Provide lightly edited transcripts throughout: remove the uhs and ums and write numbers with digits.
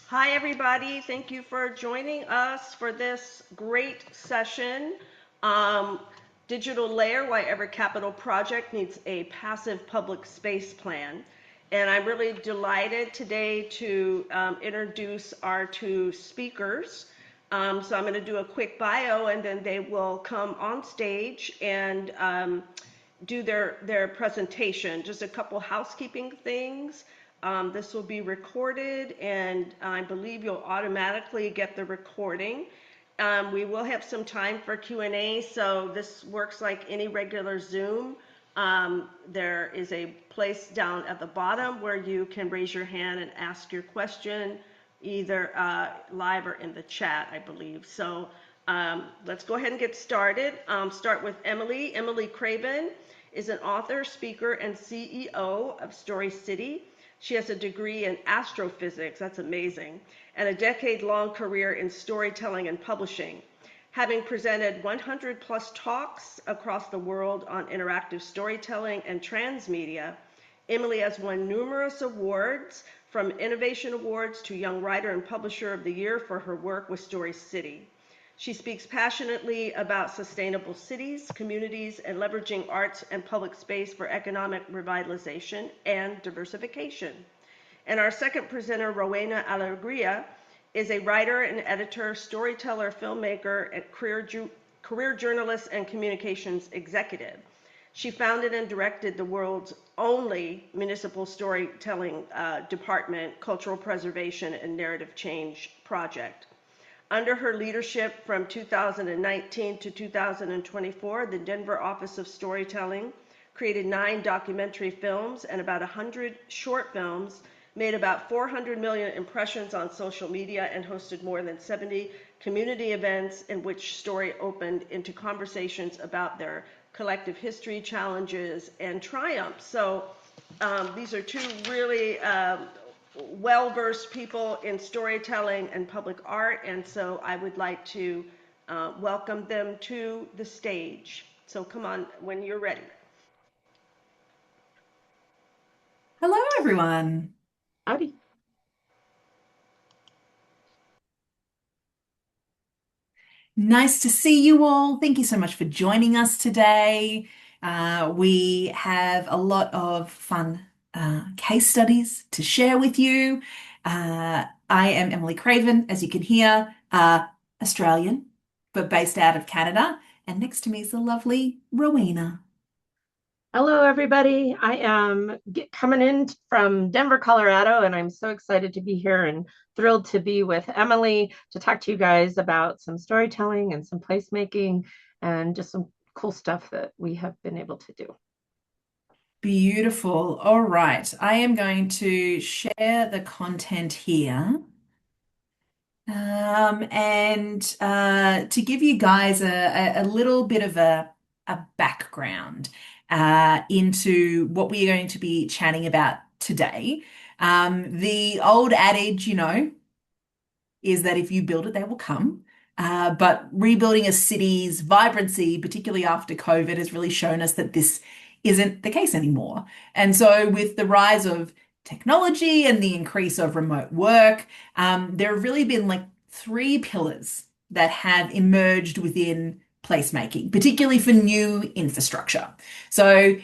Hi, everybody. Thank you for joining us for this great session. Um, Digital Layer, Why Every Capital Project Needs a Passive Public Space Plan. And I'm really delighted today to introduce our two speakers. So I'm going to do a quick bio and then they will come on stage and do their presentation. Just a couple housekeeping things. This will be recorded, and I believe you'll automatically get the recording. We will have some time for Q&A, so this works like any regular Zoom. There is a place down at the bottom where you can raise your hand and ask your question, either live or in the chat, I believe. So let's go ahead and get started. Start with Emily. Emily Craven is an author, speaker, and CEO of Story City. She has a degree in astrophysics, that's amazing, and a decade-long career in storytelling and publishing. Having presented 100 plus talks across the world on interactive storytelling and transmedia, Emily has won numerous awards, from Innovation Awards to Young Writer and Publisher of the Year for her work with Story City. She speaks passionately about sustainable cities, communities, and leveraging arts and public space for economic revitalization and diversification. And our second presenter, Rowena Alegria, is a writer and editor, storyteller, filmmaker, and career journalist and communications executive. She founded and directed the world's only municipal storytelling department, cultural preservation and narrative change project. Under her leadership from 2019 to 2024, the Denver Office of Storytelling created 9 documentary films and about 100 short films, made about 400 million impressions on social media, and hosted more than 70 community events in which story opened into conversations about their collective history, challenges, and triumphs. So these are two really well-versed people in storytelling and public art, and so I would like to welcome them to the stage. So come on when you're ready. Hello, everyone. Howdy. Nice to see you all. Thank you so much for joining us today. We have a lot of fun case studies to share with you. I am Emily Craven, as you can hear, Australian, but based out of Canada. And next to me is the lovely Rowena. Hello, everybody. I am coming in from Denver, Colorado, and I'm so excited to be here and thrilled to be with Emily to talk to you guys about some storytelling and some placemaking and just some cool stuff that we have been able to do. Beautiful. All right. I am going to share the content here. And to give you guys a little bit of a background into what we are going to be chatting about today. The old adage, is that if you build it, they will come. But rebuilding a city's vibrancy, particularly after COVID, has really shown us that this isn't the case anymore. And so, with the rise of technology and the increase of remote work, there have really been like 3 pillars that have emerged within placemaking, particularly for new infrastructure. So,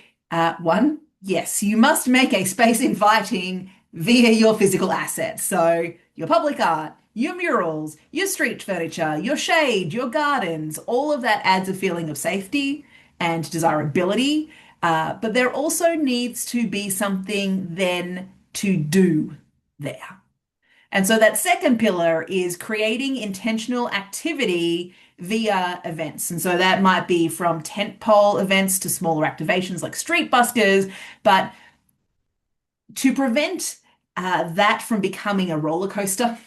one, yes, you must make a space inviting via your physical assets. So, your public art, your murals, your street furniture, your shade, your gardens, all of that adds a feeling of safety and desirability. But there also needs to be something then to do there. And so that second pillar is creating intentional activity via events. And so that might be from tentpole events to smaller activations like street buskers, but to prevent that from becoming a roller coaster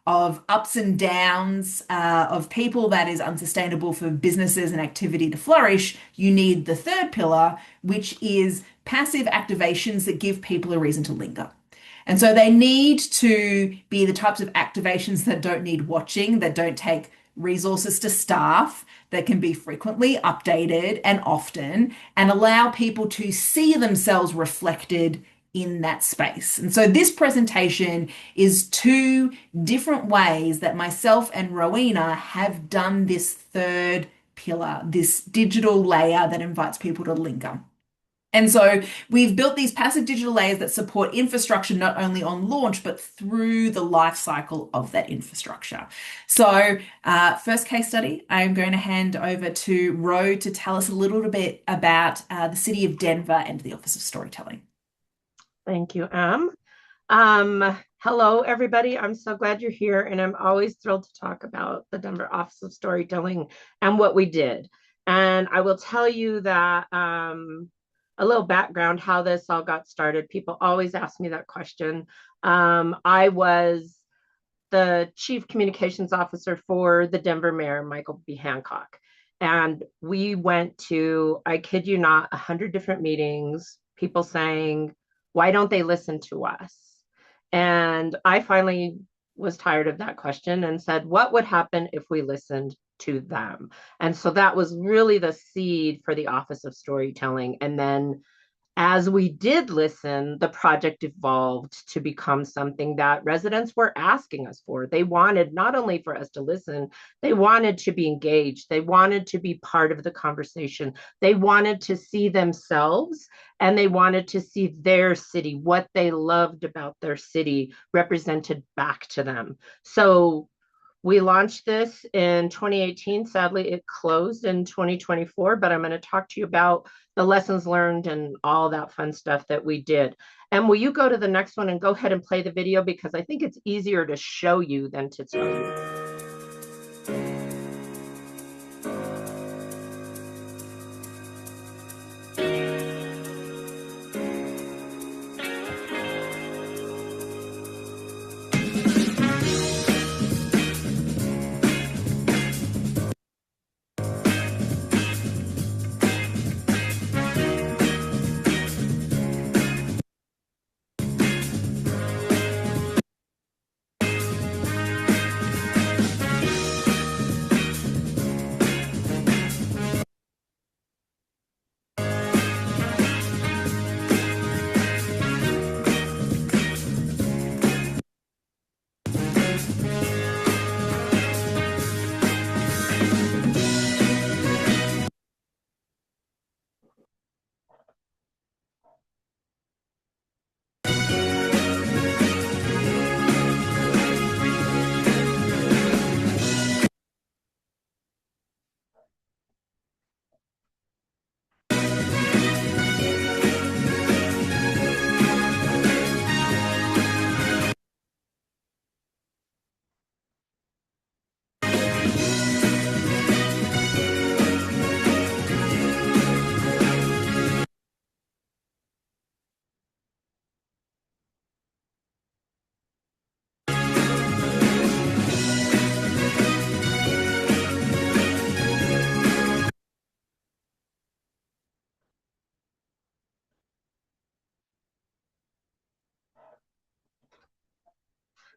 of ups and downs of people that is unsustainable for businesses and activity to flourish, you need the third pillar, which is passive activations that give people a reason to linger. And so they need to be the types of activations that don't need watching, that don't take resources to staff, that can be frequently updated and often, and allow people to see themselves reflected in that space. And so this presentation is two different ways that myself and Rowena have done this third pillar, this digital layer that invites people to linger. And so we've built these passive digital layers that support infrastructure not only on launch, but through the life cycle of that infrastructure. So, first case study, I'm going to hand over to Ro to tell us a little bit about the city of Denver and the Office of Storytelling. Thank you, Em. Hello, everybody. I'm so glad you're here, and I'm always thrilled to talk about the Denver Office of Storytelling and what we did. And I will tell you that a little background how this all got started. People always ask me that question. I was the chief communications officer for the Denver mayor, Michael B. Hancock. And we went to, I kid you not, 100 different meetings, people saying, why don't they listen to us? And I finally was tired of that question and said, what would happen if we listened to them? And so that was really the seed for the Office of Storytelling. And then as we did listen, the project evolved to become something that residents were asking us for. They wanted not only for us to listen, they wanted to be engaged. They wanted to be part of the conversation. They wanted to see themselves and they wanted to see their city, what they loved about their city represented back to them. So we launched this in 2018. Sadly, it closed in 2024, but I'm going to talk to you about the lessons learned and all that fun stuff that we did. And will you go to the next one and go ahead and play the video because I think it's easier to show you than to tell you.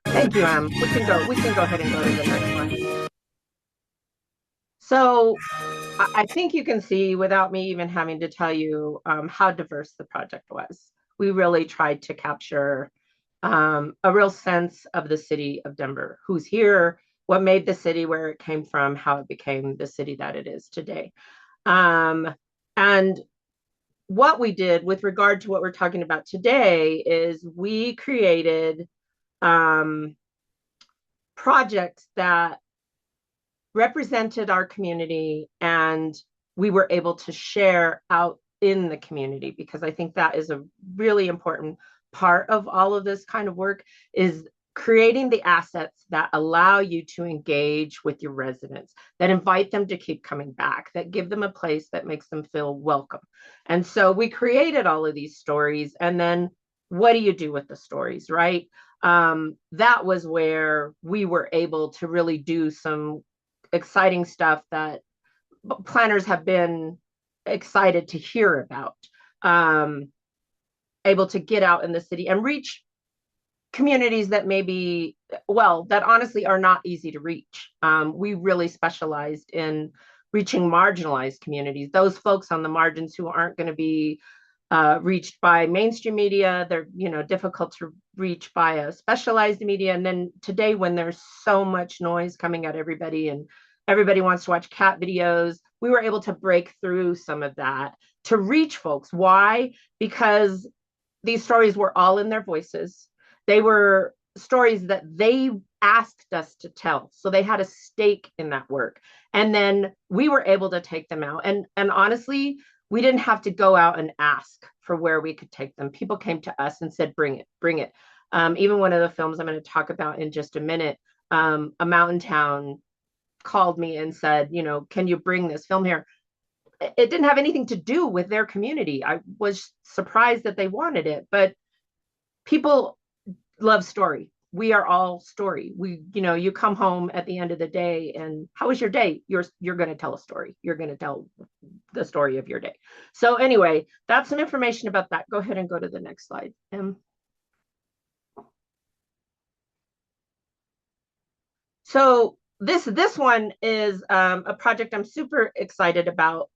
Thank you, Em. We can go ahead and go to the next one. So I think you can see without me even having to tell you how diverse the project was. We really tried to capture a real sense of the city of Denver, who's here, what made the city where it came from, how it became the city that it is today. And what we did with regard to what we're talking about today is we created projects that represented our community and we were able to share out in the community because I think that is a really important part of all of this kind of work is creating the assets that allow you to engage with your residents, that invite them to keep coming back, that give them a place that makes them feel welcome. And so we created all of these stories. And then what do you do with the stories, right? That was where we were able to really do some exciting stuff that planners have been excited to hear about. Able to get out in the city and reach communities that maybe, well, that honestly are not easy to reach. We really specialized in reaching marginalized communities, those folks on the margins who aren't going to be reached by mainstream media. They're, difficult to reach by a specialized media. And then today, when there's so much noise coming at everybody and everybody wants to watch cat videos, we were able to break through some of that to reach folks. Why? Because these stories were all in their voices. They were stories that they asked us to tell. So they had a stake in that work. And then we were able to take them out. And honestly, we didn't have to go out and ask for where we could take them. People came to us and said, bring it, bring it. Even one of the films I'm going to talk about in just a minute, a mountain town called me and said, can you bring this film here? It didn't have anything to do with their community. I was surprised that they wanted it, but people love story. We are all story. You come home at the end of the day and how was your day? You're going to tell a story. You're going to tell the story of your day. So anyway, that's some information about that. Go ahead and go to the next slide. So this one is a project I'm super excited about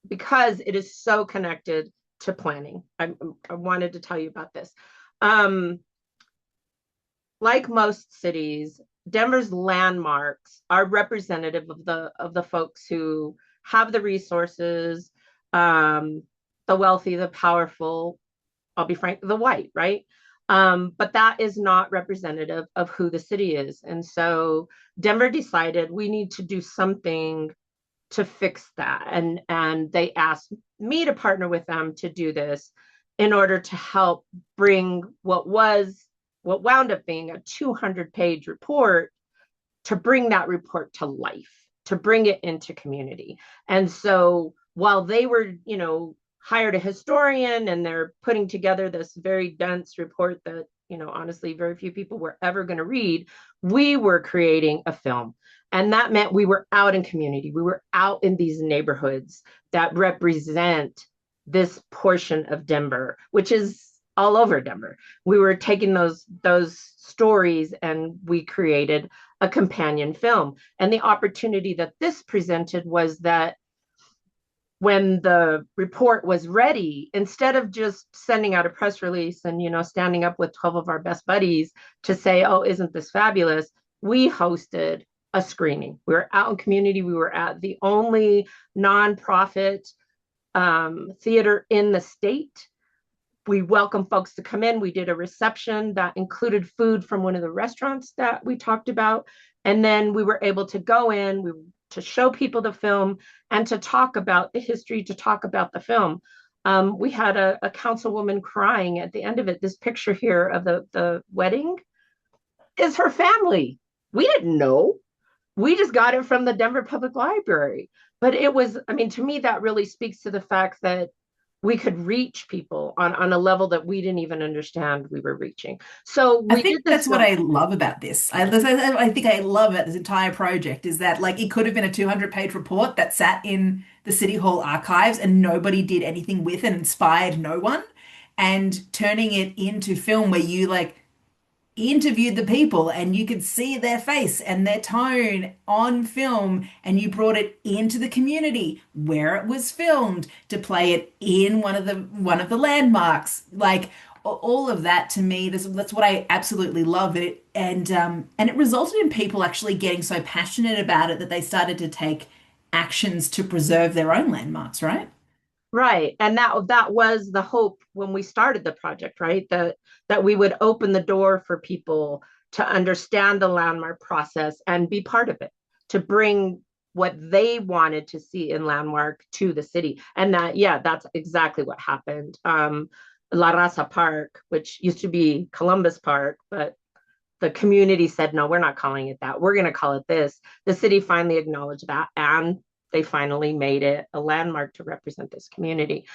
because it is so connected to planning. I wanted to tell you about this. Like most cities, Denver's landmarks are representative of the folks who have the resources, the wealthy, the powerful. I'll be frank, the white, right? But that is not representative of who the city is. And so Denver decided we need to do something to fix that. And they asked me to partner with them to do this in order to help bring what wound up being a 200-page report, to bring that report to life, to bring it into community. And so while they were, hired a historian and they're putting together this very dense report that, honestly, very few people were ever going to read, we were creating a film. And that meant we were out in community. We were out in these neighborhoods that represent this portion of Denver, which is all over Denver. We were taking those stories and we created a companion film. And the opportunity that this presented was that when the report was ready, instead of just sending out a press release and standing up with 12 of our best buddies to say, oh, isn't this fabulous, we hosted a screening. We were out in community. We were at the only nonprofit theater in the state. We welcomed folks to come in. We did a reception that included food from one of the restaurants that we talked about. And then we were able to go in to show people the film and to talk about the history, to talk about the film. We had a councilwoman crying at the end of it. This picture here of the wedding is her family. We didn't know. We just got it from the Denver Public Library. But it was, to me, that really speaks to the fact that we could reach people on a level that we didn't even understand we were reaching. So I we did think this that's what film. I love about this. I think I love about this entire project is that like it could have been a 200-page report that sat in the City Hall archives and nobody did anything with it, inspired no one, and turning it into film where you like interviewed the people and you could see their face and their tone on film and you brought it into the community where it was filmed to play it in one of the landmarks, like all of that. To me, that's what I absolutely love it. And it resulted in people actually getting so passionate about it that they started to take actions to preserve their own landmarks, right? Right. And that was the hope when we started the project, right? That we would open the door for people to understand the landmark process and be part of it, to bring what they wanted to see in landmark to the city. And that's exactly what happened. La Raza Park, which used to be Columbus Park, but the community said, no, we're not calling it that. We're going to call it this. The city finally acknowledged that, and they finally made it a landmark to represent this community.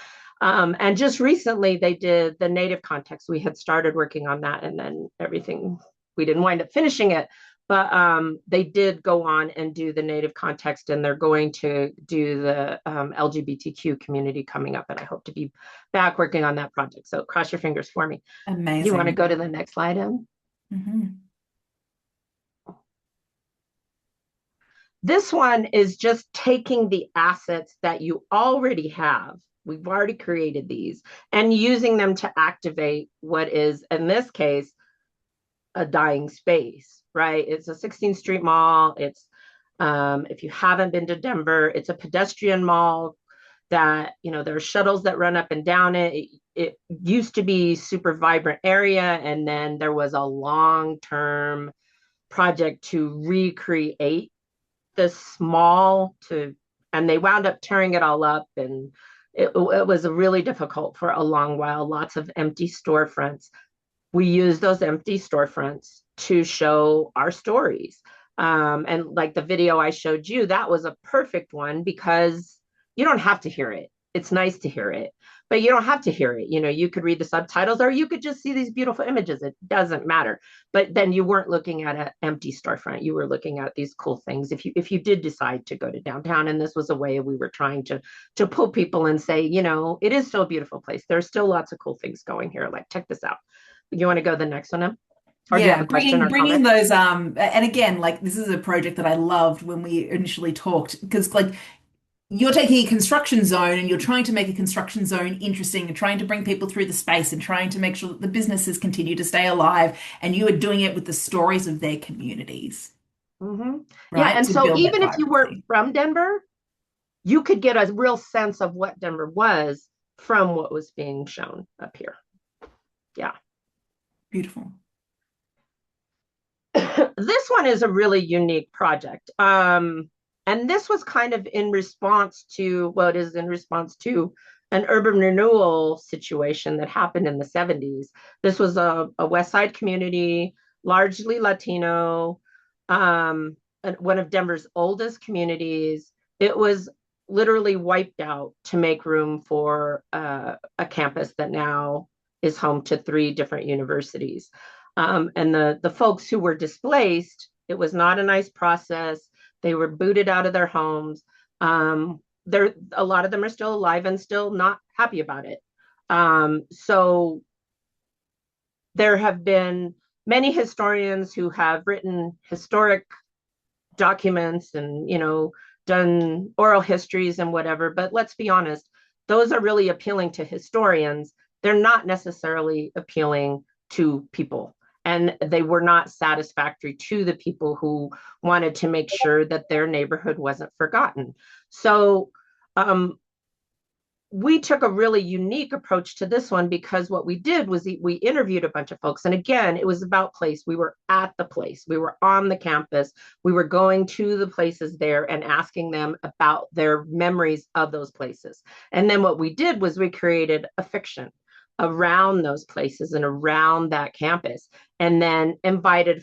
And just recently, they did the native context. We had started working on that, and then everything, we didn't wind up finishing it. But they did go on and do the native context, and they're going to do the LGBTQ community coming up. And I hope to be back working on that project. So cross your fingers for me. You want to Amazing. go to the next slide, Em? Hmm. This one is just taking the assets that you already have We've already created these and using them to activate what is, in this case, a dying space, right? It's a 16th Street mall. It's, if you haven't been to Denver, it's a pedestrian mall that, there are shuttles that run up and down it. It used to be super vibrant area. And then there was a long-term project to recreate this mall and they wound up tearing it all up. And it was really difficult for a long while, lots of empty storefronts. We use those empty storefronts to show our stories. And like the video I showed you, that was a perfect one because you don't have to hear it. It's nice to hear it, but you don't have to hear it. You could read the subtitles or you could just see these beautiful images. It doesn't matter. But then you weren't looking at an empty storefront. You were looking at these cool things. If you did decide to go to downtown, and this was a way we were trying to pull people and say, it is still a beautiful place. There's still lots of cool things going here. Like, check this out. You want to go the next one, Em? Or do you have Yeah, a question or bringing comment? those and again, like this is a project that I loved when we initially talked because like you're taking a construction zone and you're trying to make a construction zone interesting and trying to bring people through the space and trying to make sure that the businesses continue to stay alive, and you are doing it with the stories of their communities, Mm-hmm. Yeah, right? and To so build that even if you weren't vibrancy. from Denver, you could get a real sense of what Denver was from what was being shown up here. Yeah. Beautiful. This one is a really unique project. And this was kind of in response to, well, it is in response to an urban renewal situation that happened in the 70s. This was a West Side community, largely Latino, one of Denver's oldest communities. It was literally wiped out to make room for a campus that now is home to three different universities. And the folks who were displaced, it was not a nice process. They were booted out of their homes. A lot of them are still alive and still not happy about it. So there have been many historians who have written historic documents and done oral histories and whatever. But let's be honest, those are really appealing to historians. They're not necessarily appealing to people, and they were not satisfactory to the people who wanted to make sure that their neighborhood wasn't forgotten. So we took a really unique approach to this one because what we did was we interviewed a bunch of folks. And again, it was about place. We were at the place. We were on the campus. We were going to the places there and asking them about their memories of those places. And then what we did was we created a fiction around those places and around that campus, and then invited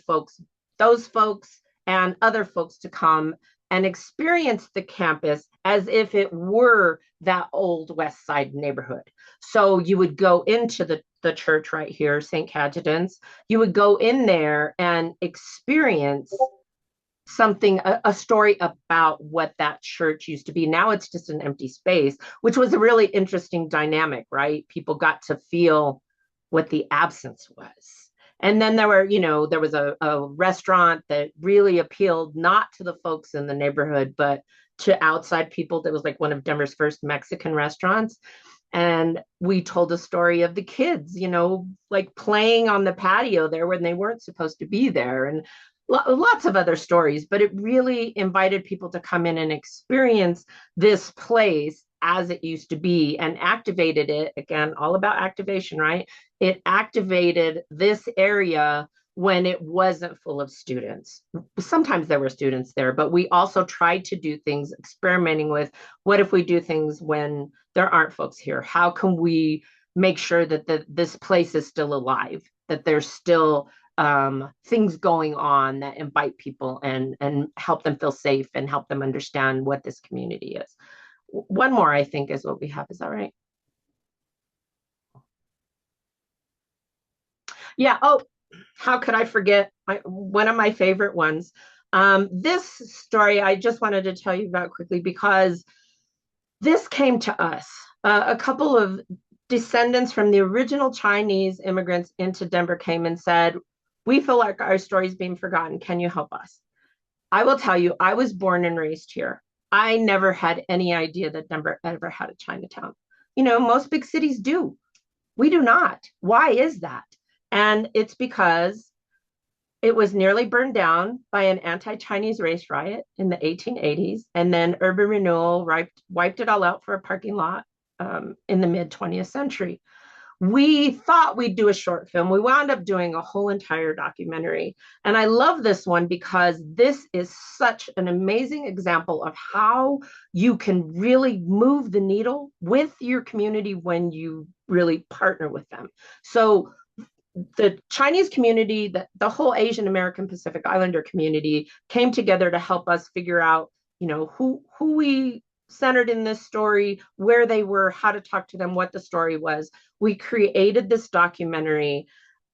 those folks and other folks to come and experience the campus as if it were that old West Side neighborhood. So you would go into the church right here, St. Cajetan's. You would go in there and experience something, a story about what that church used to be. Now it's just an empty space, which was a really interesting dynamic, right? People got to feel what the absence was. And then there was a restaurant that really appealed not to the folks in the neighborhood, but to outside people. That was like one of Denver's first Mexican restaurants. And we told a story of the kids, like playing on the patio there when they weren't supposed to be there, and lots of other stories. But it really invited people to come in and experience this place as it used to be and activated it. Again, all about activation, right? It activated this area when it wasn't full of students. Sometimes there were students there, but we also tried to do things experimenting with what if we do things when there aren't folks here? How can we make sure that this place is still alive, that there's still things going on that invite people and help them feel safe and help them understand what this community is. One more, I think, is what we have. Is that right? Yeah. Oh, how could I forget one of my favorite ones? This story I just wanted to tell you about quickly because this came to us. A couple of descendants from the original Chinese immigrants into Denver came and said, "We feel like our story is being forgotten. Can you help us?" I will tell you, I was born and raised here. I never had any idea that Denver ever had a Chinatown. most big cities do. We do not. Why is that? And it's because it was nearly burned down by an anti-Chinese race riot in the 1880s, and then urban renewal wiped it all out for a parking lot in the mid 20th century. We thought we'd do a short film. We wound up doing a whole entire documentary. And I love this one because this is such an amazing example of how you can really move the needle with your community when you really partner with them. So the Chinese community, the whole Asian American Pacific Islander community came together to help us figure out, who we centered in this story, where they were, how to talk to them, what the story was. We created this documentary.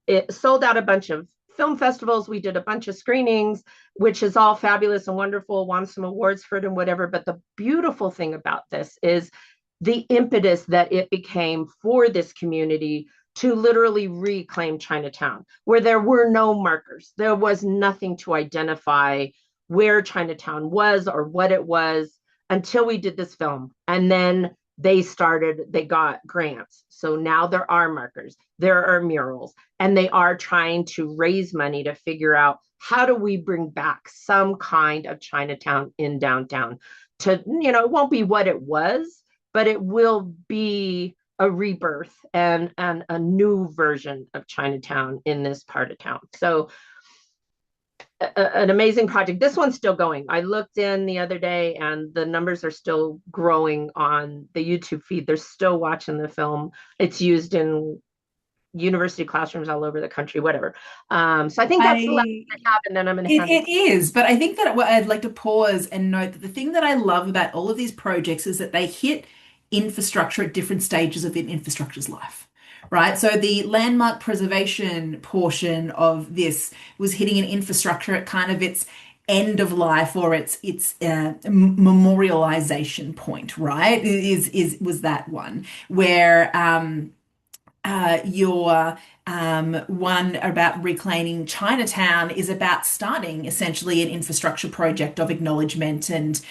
It sold out a bunch of film festivals. We did a bunch of screenings, which is all fabulous and wonderful, won some awards for it and whatever. But the beautiful thing about this is the impetus that it became for this community to literally reclaim Chinatown, where there were no markers. There was nothing to identify where Chinatown was or what it was until we did this film. And then they got grants. So now there are markers, there are murals, and they are trying to raise money to figure out how do we bring back some kind of Chinatown in downtown to, it won't be what it was, but it will be a rebirth and a new version of Chinatown in this part of town. So an amazing project. This one's still going. I looked in the other day and the numbers are still growing on the YouTube feed. They're still watching the film. It's used in university classrooms all over the country, whatever. So I think that's the last I I have, and then I'm going to It, hand it. it is, but I think that I'd like to pause and note that the thing that I love about all of these projects is that they hit infrastructure at different stages of an infrastructure's life, right? So the landmark preservation portion of this was hitting an infrastructure at kind of its end of life or its memorialization point, right? Is was that one where your one about reclaiming Chinatown is about starting essentially an infrastructure project of acknowledgement. And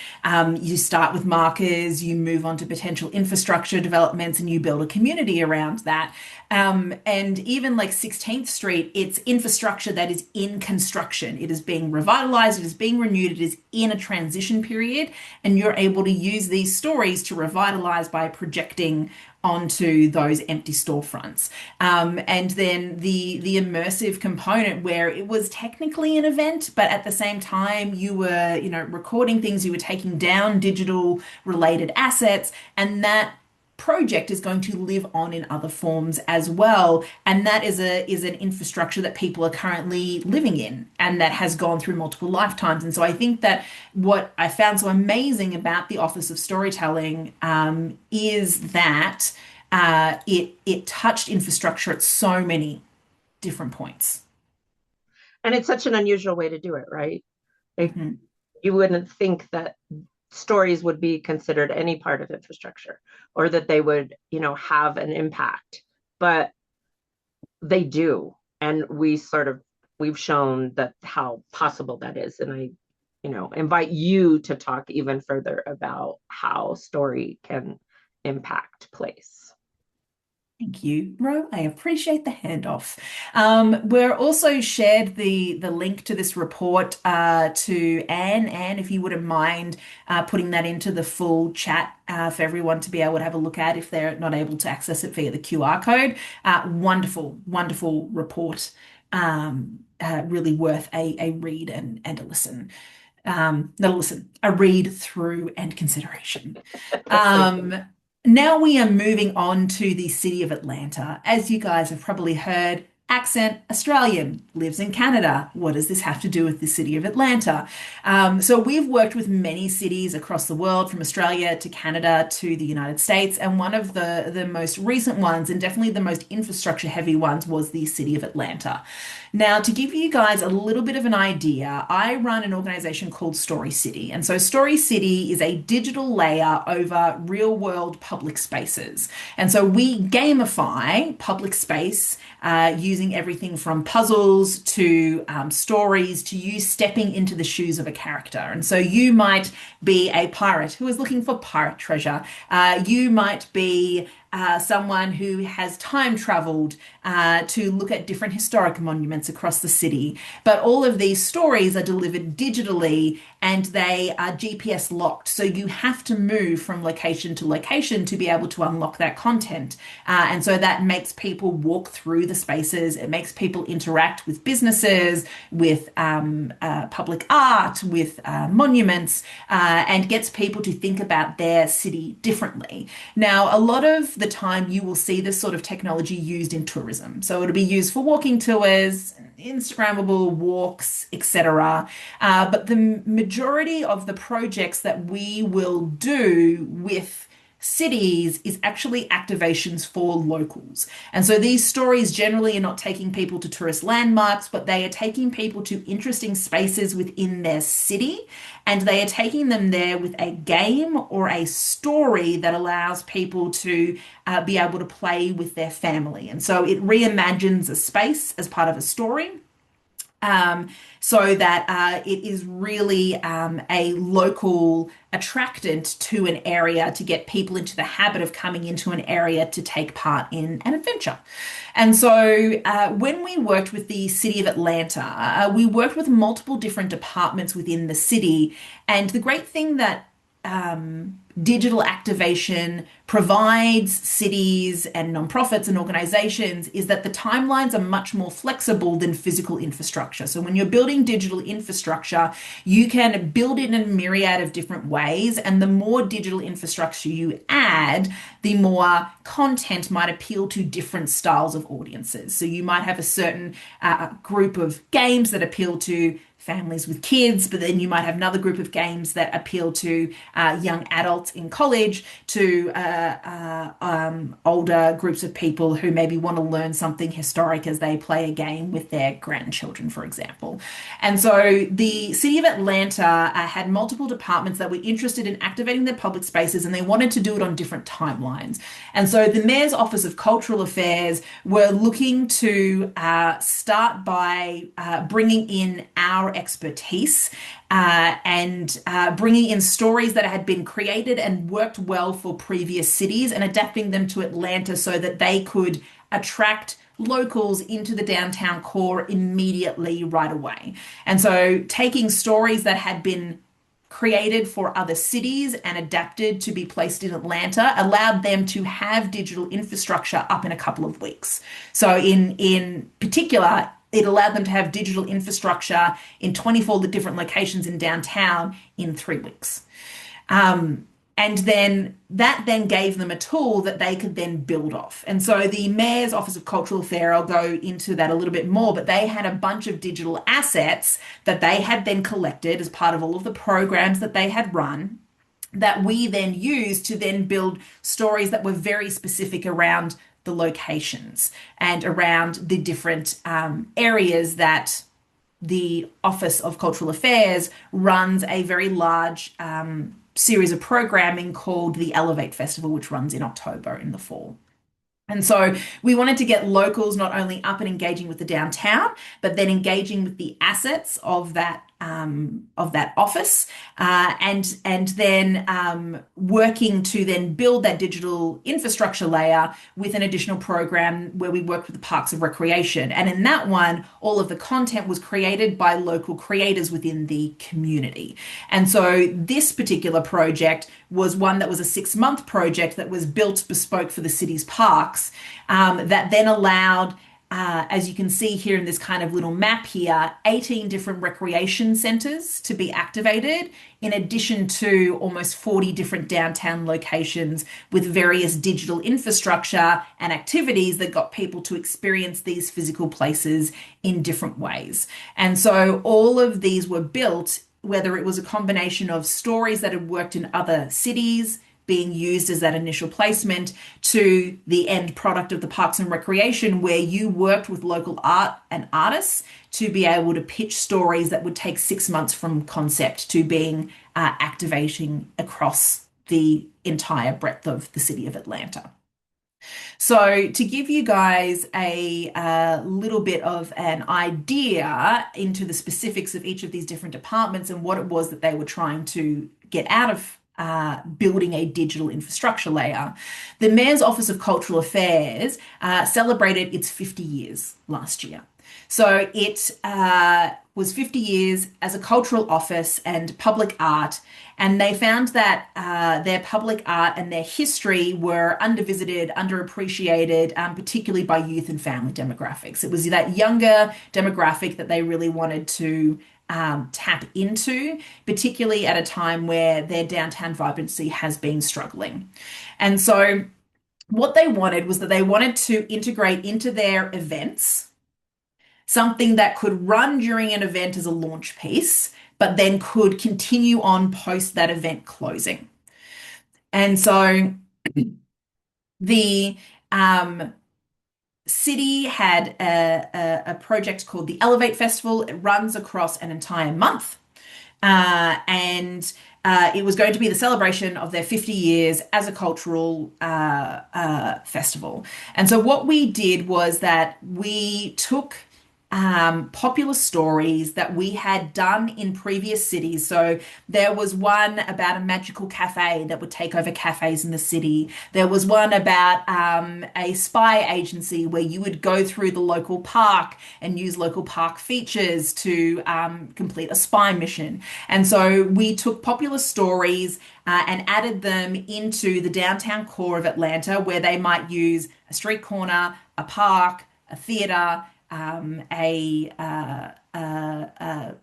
you start with markers, you move on to potential infrastructure developments, and you build a community around that. And even like 16th Street, it's infrastructure that is in construction. It is being revitalized, it is being renewed, it is in a transition period. And you're able to use these stories to revitalize by projecting onto those empty storefronts. And then the immersive component where it was technically an event, but at the same time you were, recording things, you were taking down digital related assets, and that project is going to live on in other forms as well. And that is an infrastructure that people are currently living in and that has gone through multiple lifetimes. And so I think that what I found so amazing about the Office of Storytelling is that it touched infrastructure at so many different points. And it's such an unusual way to do it, right? Like, Mhm. you wouldn't think that stories would be considered any part of infrastructure or that they would, have an impact, but they do. And we've shown that how possible that is. And I, invite you to talk even further about how story can impact place. Thank you, Ro. I appreciate the handoff. We're also shared the link to this report to Anne. Anne, if you wouldn't mind putting that into the full chat for everyone to be able to have a look at if they're not able to access it via the QR code. Wonderful, wonderful report. Really worth a read and a listen. Not a listen, a read through and consideration. Thank you. Um, Now we are moving on to the city of Atlanta. As you guys have probably heard, accent Australian, lives in Canada. What does this have to do with the city of Atlanta? So we've worked with many cities across the world, from Australia to Canada to the United States, and one of the most recent ones, and definitely the most infrastructure heavy ones, was the city of Atlanta. Now, to give you guys a little bit of an idea, I run an organization called Story City. And so Story City is a digital layer over real world public spaces. And so we gamify public space using everything from puzzles to stories to you stepping into the shoes of a character. And so you might be a pirate who is looking for pirate treasure. You might be someone who has time traveled to look at different historic monuments across the city. But all of these stories are delivered digitally and they are GPS locked. So you have to move from location to location to be able to unlock that content. And so that makes people walk through the spaces. It makes people interact with businesses, with public art, with monuments, and gets people to think about their city differently. Now, a lot of the time you will see this sort of technology used in tourism. So it'll be used for walking tours, Instagrammable walks, etc. But the majority of the projects that we will do with cities is actually activations for locals. And so these stories generally are not taking people to tourist landmarks, but they are taking people to interesting spaces within their city, and they are taking them there with a game or a story that allows people to be able to play with their family. And so it reimagines a space as part of a story, so that it is really a local attractant to an area to get people into the habit of coming into an area to take part in an adventure. And so when we worked with the City of Atlanta, we worked with multiple different departments within the city. And the great thing that digital activation provides cities and nonprofits and organizations is that the timelines are much more flexible than physical infrastructure. So when you're building digital infrastructure, you can build it in a myriad of different ways. And the more digital infrastructure you add, the more content might appeal to different styles of audiences. So you might have a certain group of games that appeal to families with kids, but then you might have another group of games that appeal to young adults in college, to older groups of people who maybe want to learn something historic as they play a game with their grandchildren, for example. And so the City of Atlanta had multiple departments that were interested in activating their public spaces, and they wanted to do it on different timelines. And so the Mayor's Office of Cultural Affairs were looking to start by bringing in our expertise and bringing in stories that had been created and worked well for previous cities and adapting them to Atlanta so that they could attract locals into the downtown core immediately right away. And so taking stories that had been created for other cities and adapted to be placed in Atlanta allowed them to have digital infrastructure up in a couple of weeks. So in particular, it allowed them to have digital infrastructure in 24 different locations in downtown in 3 weeks. And then that then gave them a tool that they could then build off. And so the Mayor's Office of Cultural Affairs, I'll go into that a little bit more, but they had a bunch of digital assets that they had then collected as part of all of the programs that they had run, that we then used to then build stories that were very specific around the locations and around the different areas that the Office of Cultural Affairs runs a very large series of programming called the Elevate Festival, which runs in October in the fall. And so we wanted to get locals not only up and engaging with the downtown, but then engaging with the assets of that office, and then working to then build that digital infrastructure layer with an additional program where we worked with the Parks and Recreation. And in that one, all of the content was created by local creators within the community. And so this particular project was one that was a 6-month project that was built bespoke for the city's parks, that then allowed, as you can see here in this kind of little map here, 18 different recreation centres to be activated, in addition to almost 40 different downtown locations with various digital infrastructure and activities that got people to experience these physical places in different ways. And so all of these were built, whether it was a combination of stories that had worked in other cities, being used as that initial placement, to the end product of the Parks and Recreation, where you worked with local art and artists to be able to pitch stories that would take 6 months from concept to being activating across the entire breadth of the city of Atlanta. So to give you guys a little bit of an idea into the specifics of each of these different departments and what it was that they were trying to get out of building a digital infrastructure layer. The Mayor's Office of Cultural Affairs celebrated its 50 years last year. So it was 50 years as a cultural office and public art, and they found that their public art and their history were undervisited, underappreciated, particularly by youth and family demographics. It was that younger demographic that they really wanted to tap into, particularly at a time where their downtown vibrancy has been struggling. And so what they wanted was that they wanted to integrate into their events something that could run during an event as a launch piece, but then could continue on post that event closing. And so the city had a project called the Elevate Festival. It runs across an entire month. And it was going to be the celebration of their 50 years as a cultural festival. And so what we did was that we took popular stories that we had done in previous cities. So there was one about a magical cafe that would take over cafes in the city. There was one about a spy agency where you would go through the local park and use local park features to complete a spy mission. And so we took popular stories and added them into the downtown core of Atlanta, where they might use a street corner, a park, a theater, a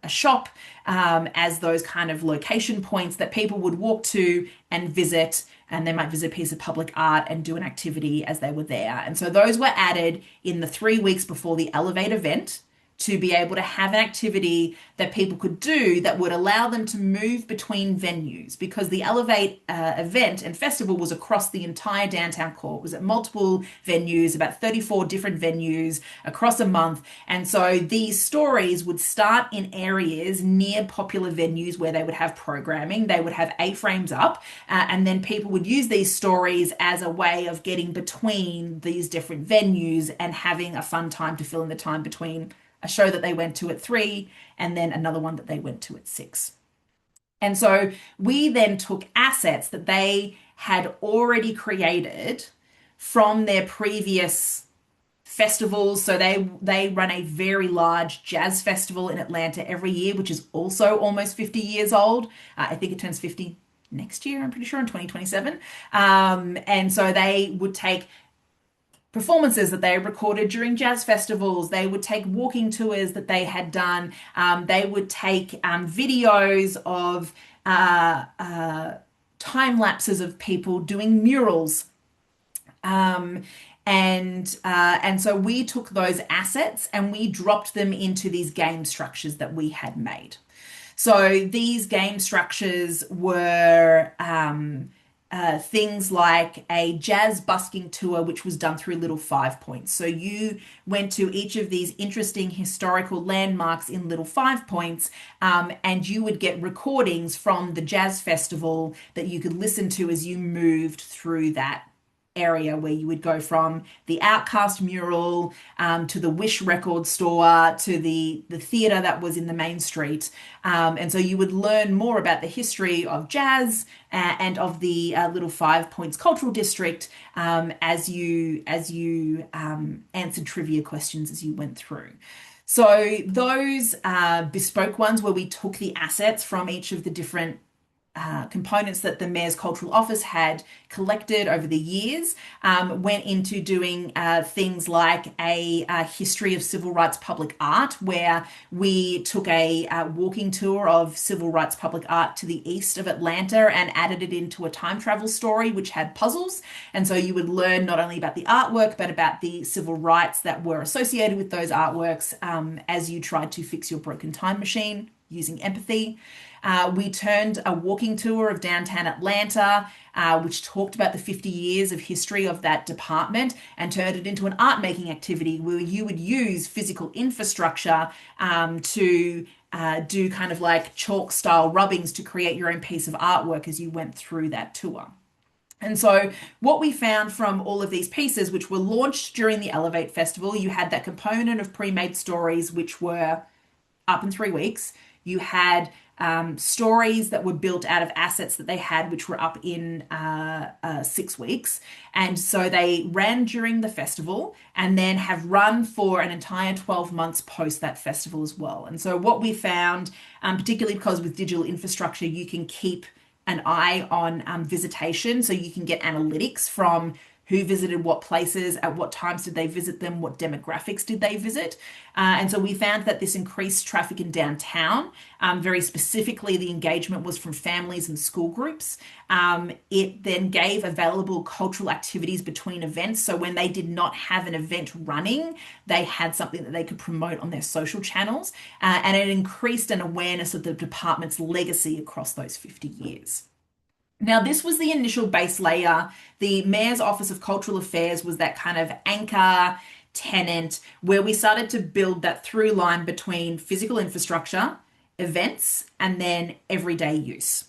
shop as those kind of location points that people would walk to and visit, and they might visit a piece of public art and do an activity as they were there. And so those were added in the 3 weeks before the Elevate event to be able to have an activity that people could do that would allow them to move between venues, because the Elevate event and festival was across the entire downtown core. It was at multiple venues, about 34 different venues across a month. And so these stories would start in areas near popular venues where they would have programming. They would have A-frames up, and then people would use these stories as a way of getting between these different venues and having a fun time to fill in the time between a show that they went to at 3 and then another one that they went to at 6. And so we then took assets that they had already created from their previous festivals. So they run a very large jazz festival in Atlanta every year, which is also almost 50 years old. I think it turns 50 next year, I'm pretty sure, in 2027. And so they would take performances that they recorded during jazz festivals. They would take walking tours that they had done. They would take videos of time lapses of people doing murals. And so we took those assets and we dropped them into these game structures that we had made. So these game structures were things like a jazz busking tour, which was done through Little Five Points. So you went to each of these interesting historical landmarks in Little Five Points, and you would get recordings from the jazz festival that you could listen to as you moved through that area, where you would go from the Outcast mural to the Wish record store to the theater that was in the main street. And so you would learn more about the history of jazz and of the Little Five Points Cultural District as you answered trivia questions as you went through. So those bespoke ones where we took the assets from each of the different components that the Mayor's Cultural Office had collected over the years, went into doing things like a history of civil rights public art, where we took a walking tour of civil rights public art to the east of Atlanta and added it into a time travel story which had puzzles. And so you would learn not only about the artwork, but about the civil rights that were associated with those artworks as you tried to fix your broken time machine using empathy. We turned a walking tour of downtown Atlanta, which talked about the 50 years of history of that department, and turned it into an art making activity where you would use physical infrastructure to do kind of like chalk style rubbings to create your own piece of artwork as you went through that tour. And so what we found from all of these pieces, which were launched during the Elevate Festival, you had that component of pre-made stories, which were up in 3 weeks. You had stories that were built out of assets that they had, which were up in 6 weeks. And so they ran during the festival and then have run for an entire 12 months post that festival as well. And so what we found, particularly because with digital infrastructure, you can keep an eye on visitation. So you can get analytics from who visited what places, at what times did they visit them, what demographics did they visit. And so we found that this increased traffic in downtown. Very specifically, the engagement was from families and school groups. It then gave available cultural activities between events. So when they did not have an event running, they had something that they could promote on their social channels. And it increased an awareness of the department's legacy across those 50 years. Now, this was the initial base layer. The Mayor's Office of Cultural Affairs was that kind of anchor tenant where we started to build that through line between physical infrastructure, events, and then everyday use.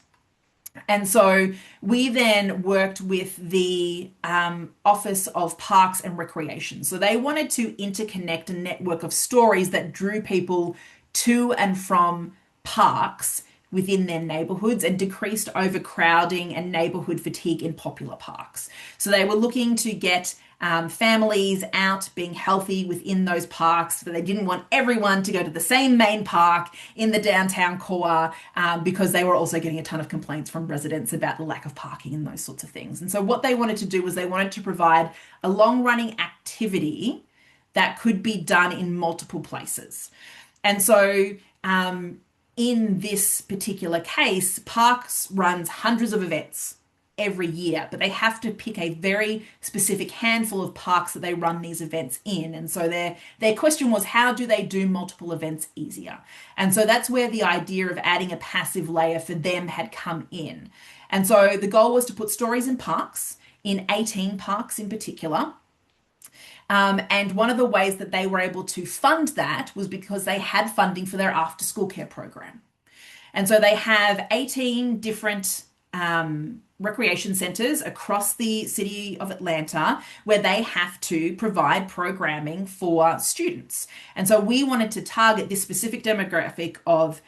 And so we then worked with the Office of Parks and Recreation. So they wanted to interconnect a network of stories that drew people to and from parks within their neighborhoods and decreased overcrowding and neighborhood fatigue in popular parks. So they were looking to get families out being healthy within those parks, but they didn't want everyone to go to the same main park in the downtown core because they were also getting a ton of complaints from residents about the lack of parking and those sorts of things. And so what they wanted to do was they wanted to provide a long-running activity that could be done in multiple places. And so in this particular case, Parks runs hundreds of events every year, but they have to pick a very specific handful of parks that they run these events in. And so their question was, how do they do multiple events easier? And so that's where the idea of adding a passive layer for them had come in. And so the goal was to put stories in parks, in 18 parks in particular. And one of the ways that they were able to fund that was because they had funding for their after school care program. And so they have 18 different recreation centers across the city of Atlanta where they have to provide programming for students. And so we wanted to target this specific demographic of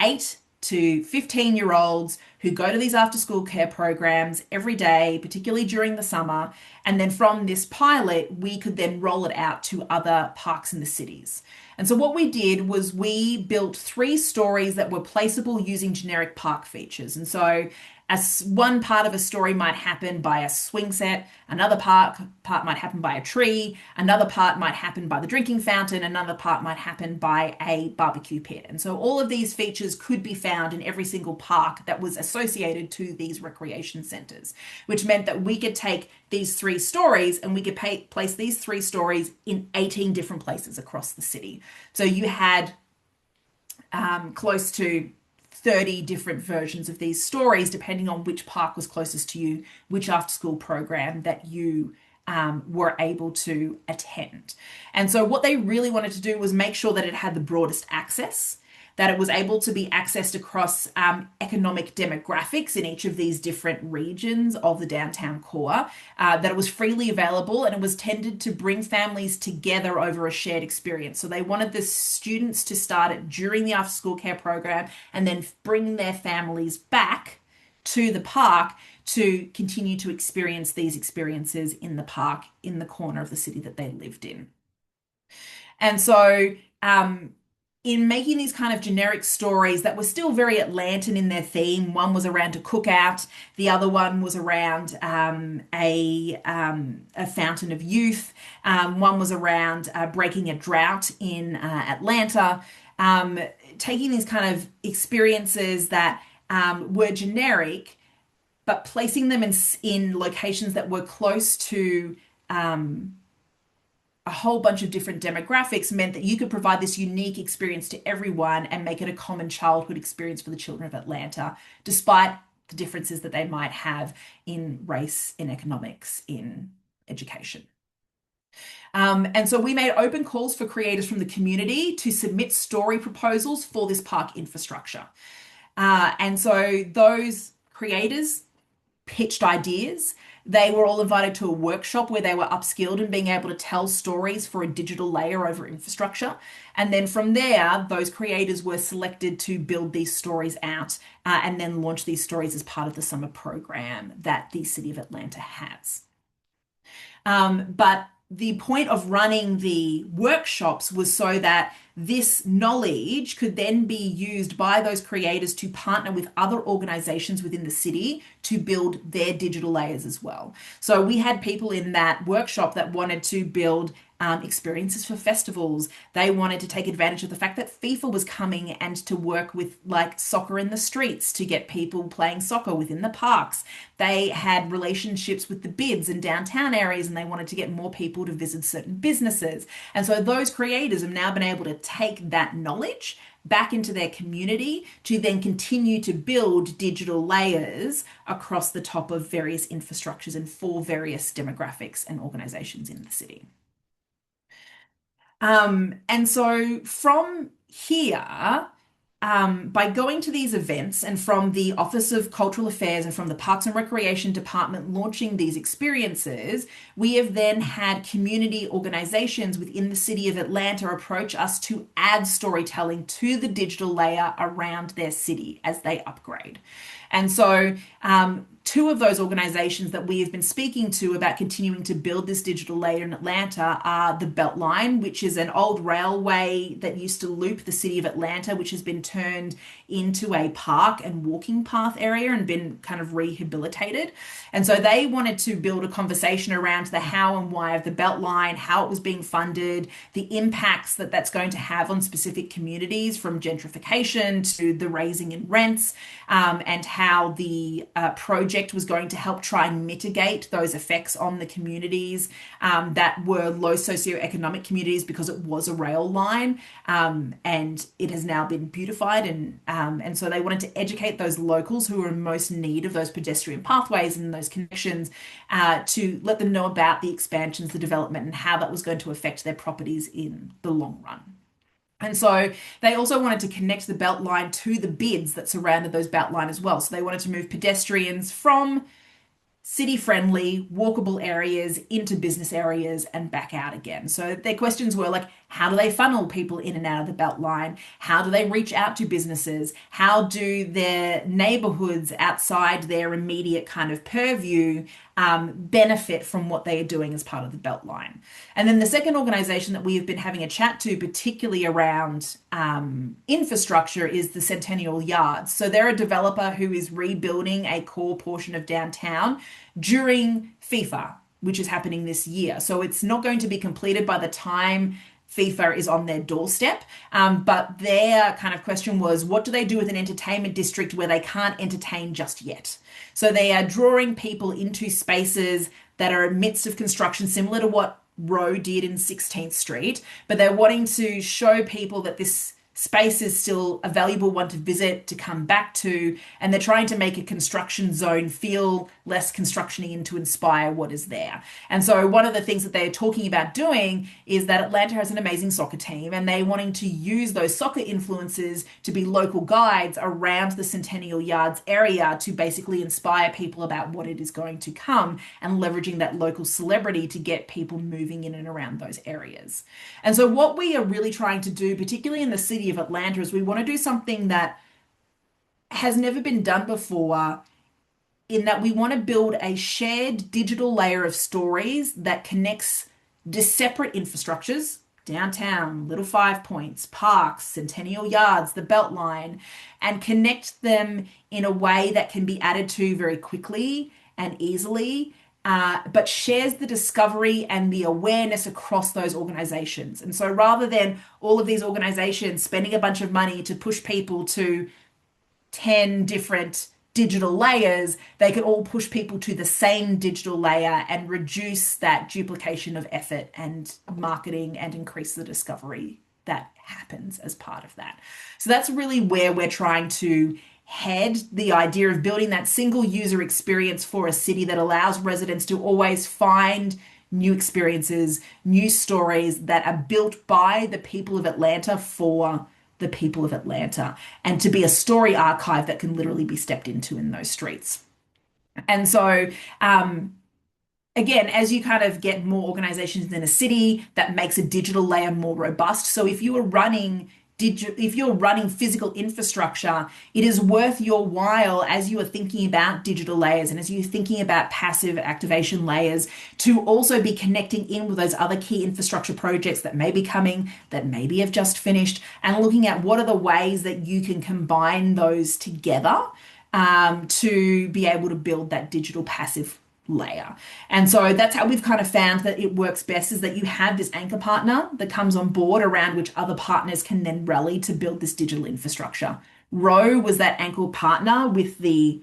8 to 15-year-olds who go to these after-school care programs every day, particularly during the summer. And then from this pilot, we could then roll it out to other parks in the cities. And so what we did was we built 3 stories that were placeable using generic park features. And so as one part of a story might happen by a swing set, another part might happen by a tree, another part might happen by the drinking fountain, another part might happen by a barbecue pit. And so all of these features could be found in every single park that was associated to these recreation centers, which meant that we could take these 3 stories and we could place these 3 stories in 18 different places across the city. So you had close to 30 different versions of these stories, depending on which park was closest to you, which after school program that you were able to attend. And so what they really wanted to do was make sure that it had the broadest access, that it was able to be accessed across economic demographics in each of these different regions of the downtown core, that it was freely available, and it was tended to bring families together over a shared experience. So they wanted the students to start it during the after school care program and then bring their families back to the park to continue to experience these experiences in the park in the corner of the city that they lived in. And so in making these kind of generic stories that were still very Atlantan in their theme. One was around a cookout. The other one was around a fountain of youth. One was around breaking a drought in Atlanta. Taking these kind of experiences that were generic, but placing them in locations that were close to a whole bunch of different demographics meant that you could provide this unique experience to everyone and make it a common childhood experience for the children of Atlanta, despite the differences that they might have in race, in economics, in education. And so we made open calls for creators from the community to submit story proposals for this park infrastructure. And so those creators pitched ideas. They were all invited to a workshop where they were upskilled in being able to tell stories for a digital layer over infrastructure. And then from there, those creators were selected to build these stories out and then launch these stories as part of the summer program that the City of Atlanta has. But the point of running the workshops was so that this knowledge could then be used by those creators to partner with other organizations within the city to build their digital layers as well. So we had people in that workshop that wanted to build experiences for festivals. They wanted to take advantage of the fact that FIFA was coming and to work with like soccer in the streets to get people playing soccer within the parks. They had relationships with the bids and downtown areas and they wanted to get more people to visit certain businesses. And so those creators have now been able to take that knowledge back into their community to then continue to build digital layers across the top of various infrastructures and for various demographics and organizations in the city. And so from here, by going to these events and from the Office of Cultural Affairs and from the Parks and Recreation Department launching these experiences, we have then had community organizations within the city of Atlanta approach us to add storytelling to the digital layer around their city as they upgrade. And so, two of those organizations that we have been speaking to about continuing to build this digital layer in Atlanta are the Beltline, which is an old railway that used to loop the city of Atlanta, which has been turned into a park and walking path area and been kind of rehabilitated. And so they wanted to build a conversation around the how and why of the Beltline, how it was being funded, the impacts that that's going to have on specific communities from gentrification to the raising in rents, and how the project was going to help try and mitigate those effects on the communities that were low socioeconomic communities because it was a rail line, and it has now been beautified, and so they wanted to educate those locals who are in most need of those pedestrian pathways and those connections, to let them know about the expansions, the development, and how that was going to affect their properties in the long run. And so they also wanted to connect the Beltline to the bids that surrounded those Beltline as well. So they wanted to move pedestrians from city-friendly, walkable areas into business areas and back out again. So their questions were like, how do they funnel people in and out of the Beltline? How do they reach out to businesses? How do their neighborhoods outside their immediate kind of purview benefit from what they are doing as part of the Beltline? And then the second organization that we have been having a chat to, particularly around infrastructure, is the Centennial Yards. So they're a developer who is rebuilding a core portion of downtown during FIFA, which is happening this year. So it's not going to be completed by the time FIFA is on their doorstep. But their kind of question was, what do they do with an entertainment district where they can't entertain just yet? So they are drawing people into spaces that are amidst of construction, similar to what Roe did in 16th Street, but they're wanting to show people that this space is still a valuable one to visit, to come back to, and they're trying to make a construction zone feel less construction-y and to inspire what is there. And so one of the things that they're talking about doing is that Atlanta has an amazing soccer team, and they're wanting to use those soccer influences to be local guides around the Centennial Yards area to basically inspire people about what it is going to come, and leveraging that local celebrity to get people moving in and around those areas. And so what we are really trying to do, particularly in the city of Atlanta, is we want to do something that has never been done before, in that we want to build a shared digital layer of stories that connects the separate infrastructures, downtown, Little Five Points, parks, Centennial Yards, the Beltline, and connect them in a way that can be added to very quickly and easily, but shares the discovery and the awareness across those organizations. And so rather than all of these organizations spending a bunch of money to push people to 10 different digital layers, they could all push people to the same digital layer and reduce that duplication of effort and marketing and increase the discovery that happens as part of that. So that's really where we're trying to head, the idea of building that single user experience for a city that allows residents to always find new experiences, new stories that are built by the people of Atlanta for the people of Atlanta, and to be a story archive that can literally be stepped into in those streets. And so again, as you kind of get more organizations in a city, that makes a digital layer more robust. So if you're running physical infrastructure, it is worth your while as you are thinking about digital layers and as you're thinking about passive activation layers to also be connecting in with those other key infrastructure projects that may be coming, that maybe have just finished, and looking at what are the ways that you can combine those together to be able to build that digital passive layer. And so that's how we've kind of found that it works best is that you have this anchor partner that comes on board around which other partners can then rally to build this digital infrastructure. Row was that anchor partner with the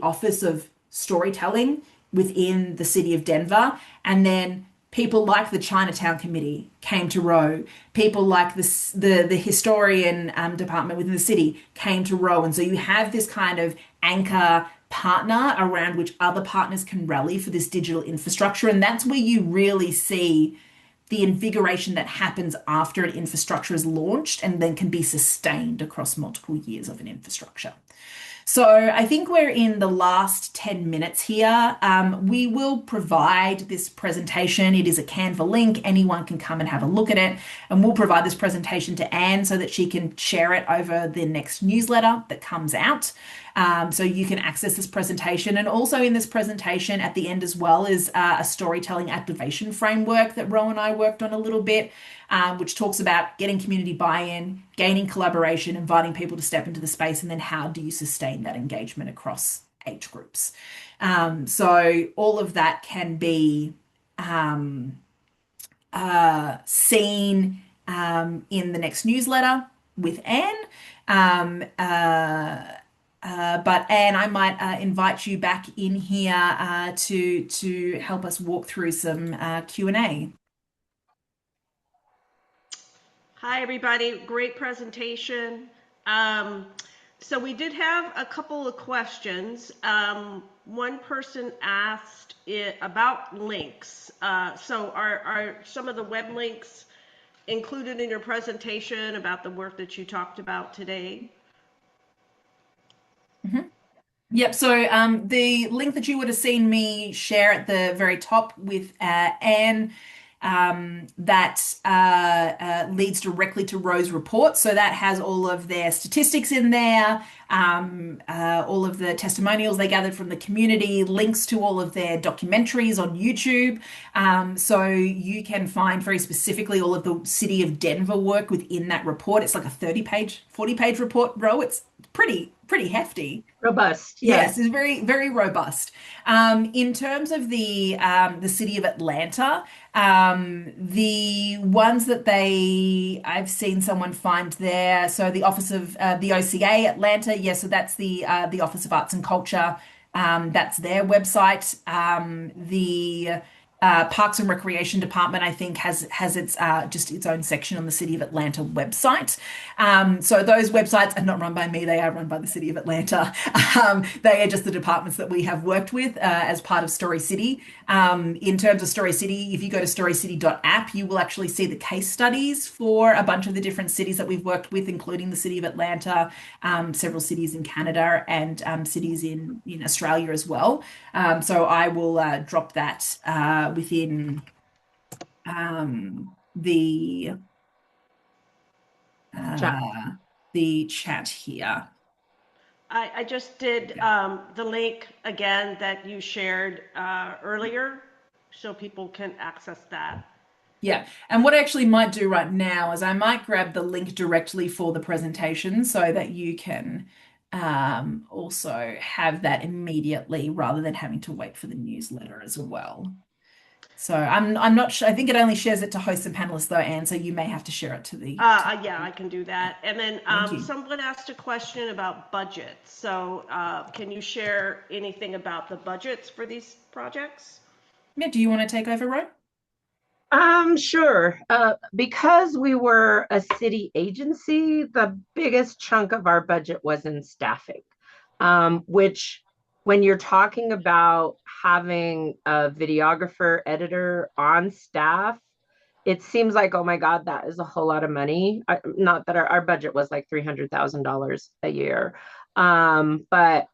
Office of Storytelling within the city of Denver. And then people like the Chinatown Committee came to Row. People like the historian department within the city came to Row. And so you have this kind of anchor partner around which other partners can rally for this digital infrastructure. And that's where you really see the invigoration that happens after an infrastructure is launched and then can be sustained across multiple years of an infrastructure. So I think we're in the last 10 minutes here. We will provide this presentation. It is a Canva link. Anyone can come and have a look at it. And we'll provide this presentation to Anne so that she can share it over the next newsletter that comes out. So you can access this presentation. And also in this presentation at the end as well is a storytelling activation framework that Ro and I worked on a little bit, which talks about getting community buy-in, gaining collaboration, inviting people to step into the space, and then how do you sustain that engagement across age groups. So all of that can be seen in the next newsletter with Anne. But Anne, I might invite you back in here to help us walk through some Q&A. Hi, everybody. Great presentation. So we did have a couple of questions. One person asked about links. So are some of the web links included in your presentation about the work that you talked about today? Mhm. Yep. So the link that you would have seen me share at the very top with Anne, that leads directly to Rose report. So that has all of their statistics in there, all of the testimonials they gathered from the community, links to all of their documentaries on YouTube. So you can find very specifically all of the City of Denver work within that report. It's like a 30-page, 40-page report, Ro. It's pretty hefty. Robust, Yes, yes. it's very robust. In terms of the city of Atlanta, the ones that I've seen someone find there. So the Office of the OCA Atlanta, yes, so that's the Office of Arts and Culture. That's their website. The Parks and Recreation Department, I think, has its just its own section on the City of Atlanta website. So those websites are not run by me; they are run by the City of Atlanta. They are just the departments that we have worked with as part of Story City. In terms of Story City, if you go to storycity.app, you will actually see the case studies for a bunch of the different cities that we've worked with, including the City of Atlanta, several cities in Canada, and cities in Australia as well. So I will drop that within the Chat. the chat here. I just did Yeah. the link again that you shared earlier so people can access that. Yeah. And what I actually might do right now is I might grab the link directly for the presentation so that you can also have that immediately rather than having to wait for the newsletter as well. So I'm not sure. I think it only shares it to hosts and panelists though, Anne, so you may have to share it to Yeah, I can do that. And then Thank you. someone asked a question about budgets. So can you share anything about the budgets for these projects? Yeah, do you want to take over, Ro? Sure. Because we were a city agency, the biggest chunk of our budget was in staffing, which when you're talking about having a videographer, editor on staff, it seems like, oh my God, that is a whole lot of money. Not that our budget was like $300,000 a year. But